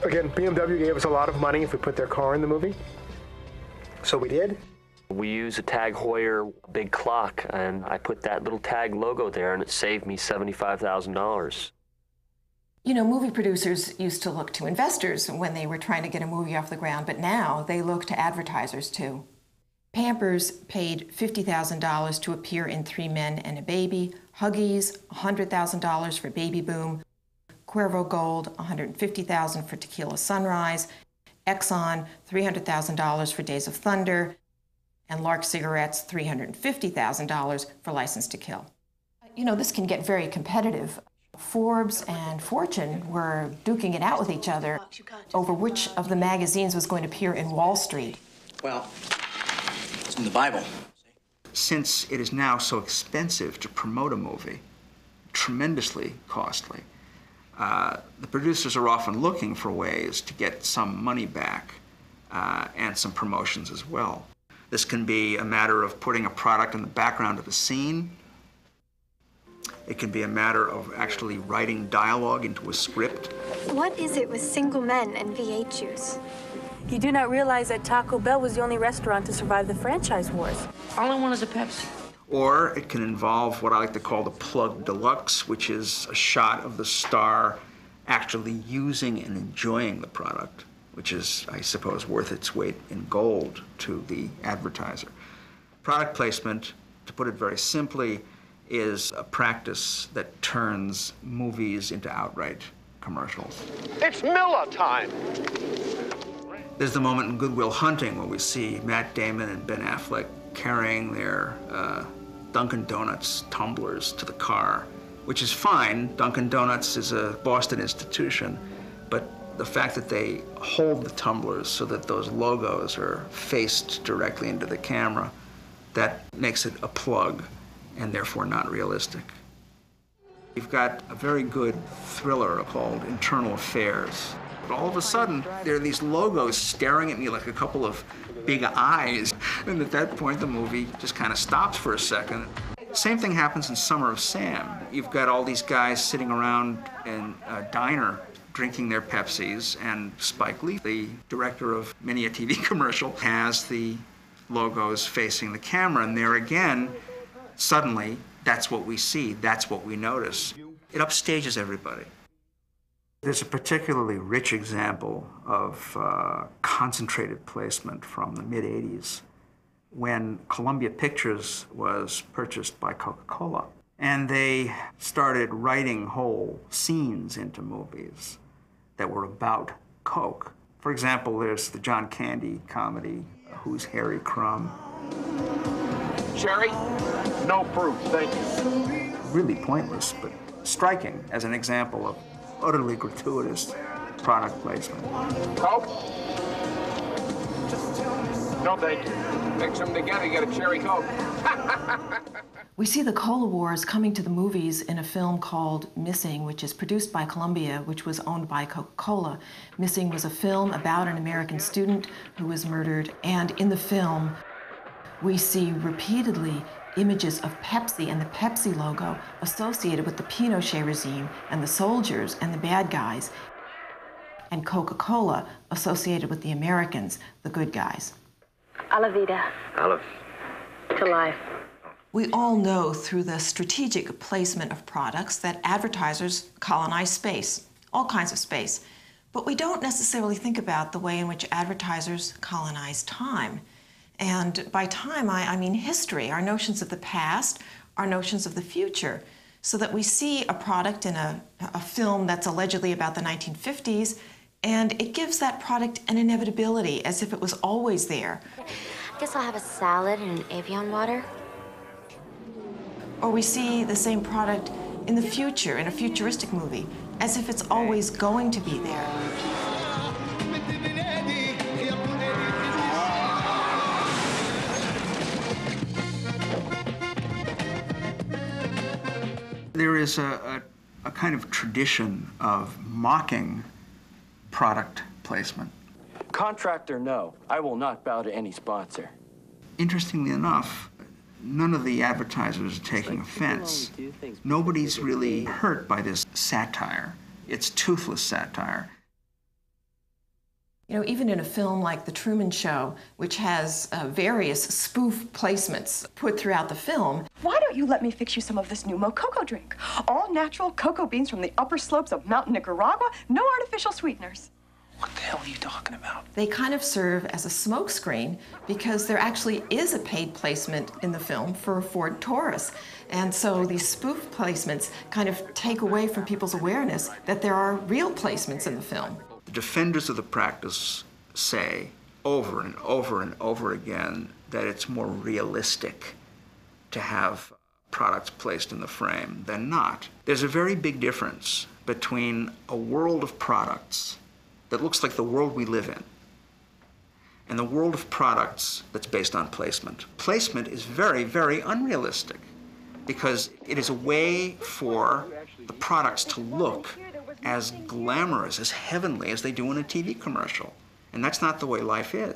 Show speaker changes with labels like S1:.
S1: Again, BMW gave us a lot of money if we put their car in the movie, so we did.
S2: We use a Tag Heuer big clock, and I put that little Tag logo there, and it saved me $75,000.
S3: You know, movie producers used to look to investors when they were trying to get a movie off the ground, but now they look to advertisers too. Pampers paid $50,000 to appear in Three Men and a Baby, Huggies $100,000 for Baby Boom, Cuervo Gold $150,000 for Tequila Sunrise, Exxon $300,000 for Days of Thunder, and Lark Cigarettes $350,000 for License to Kill. You know, this can get very competitive. Forbes and Fortune were duking it out with each other over which of the magazines was going to appear in Wall Street.
S4: Well, it's in the Bible.
S5: Since it is now so expensive to promote a movie, tremendously costly, the producers are often looking for ways to get some money back and some promotions as well. This can be a matter of putting a product in the background of a scene. It can be a matter of actually writing dialogue into a script.
S6: What is it with single men and V8 juice?
S7: You do not realize that Taco Bell was the only restaurant to survive the franchise wars.
S4: All I want is a Pepsi.
S5: Or it can involve what I like to call the plug deluxe, which is a shot of the star actually using and enjoying the product, which is, I suppose, worth its weight in gold to the advertiser. Product placement, to put it very simply, is a practice that turns movies into outright commercials.
S8: It's Miller time!
S5: There's the moment in Good Will Hunting where we see Matt Damon and Ben Affleck carrying their Dunkin' Donuts tumblers to the car, which is fine. Dunkin' Donuts is a Boston institution, but the fact that they hold the tumblers so that those logos are faced directly into the camera, that makes it a plug and therefore not realistic. You've got a very good thriller called Internal Affairs. But all of a sudden, there are these logos staring at me like a couple of big eyes. And at that point, the movie just kind of stops for a second. Same thing happens in Summer of Sam. You've got all these guys sitting around in a diner drinking their Pepsis, and Spike Lee, the director of many a TV commercial, has the logos facing the camera. And there again, suddenly, that's what we see, that's what we notice. It upstages everybody. There's a particularly rich example of concentrated placement from the mid-'80s when Columbia Pictures was purchased by Coca-Cola. And they started writing whole scenes into movies that were about Coke. For example, there's the John Candy comedy, Who's Harry Crumb?
S8: Sherry? No proof, thank you.
S5: Really pointless, but striking as an example of utterly gratuitous product placement.
S8: Coke? No, thank you. Mix them together, get a cherry Coke.
S3: We see the Cola Wars coming to the movies in a film called Missing, which is produced by Columbia, which was owned by Coca-Cola. Missing was a film about an American student who was murdered, and in the film, we see repeatedly images of Pepsi and the Pepsi logo associated with the Pinochet regime and the soldiers and the bad guys, and Coca-Cola associated with the Americans, the good guys.
S7: A la vida.
S2: Olive.
S7: To life.
S3: We all know through the strategic placement of products that advertisers colonize space, all kinds of space. But we don't necessarily think about the way in which advertisers colonize time. And by time, I mean history, our notions of the past, our notions of the future, so that we see a product in a film that's allegedly about the 1950s, and it gives that product an inevitability, as if it was always there.
S6: I guess I'll have a salad and an Evian water.
S3: Or we see the same product in the future, in a futuristic movie, as if it's always going to be there.
S5: There is a kind of tradition of mocking product placement.
S2: Contractor, no. I will not bow to any sponsor.
S5: Interestingly enough, none of the advertisers are taking offense. Nobody's really hurt by this satire. It's toothless satire.
S3: You know, even in a film like The Truman Show, which has various spoof placements put throughout the film.
S9: Why don't you let me fix you some of this new Mococo drink? All natural cocoa beans from the upper slopes of Mountain Nicaragua, no artificial sweeteners.
S8: What the hell are you talking about?
S3: They kind of serve as a smokescreen because there actually is a paid placement in the film for a Ford Taurus. And so these spoof placements kind of take away from people's awareness that there are real placements in the film.
S5: The defenders of the practice say over and over and over again that it's more realistic to have products placed in the frame than not. There's a very big difference between a world of products that looks like the world we live in and the world of products that's based on placement. Placement is very, very unrealistic because it is a way for the products to look as glamorous, as heavenly as they do in a TV commercial. And that's not the way life is.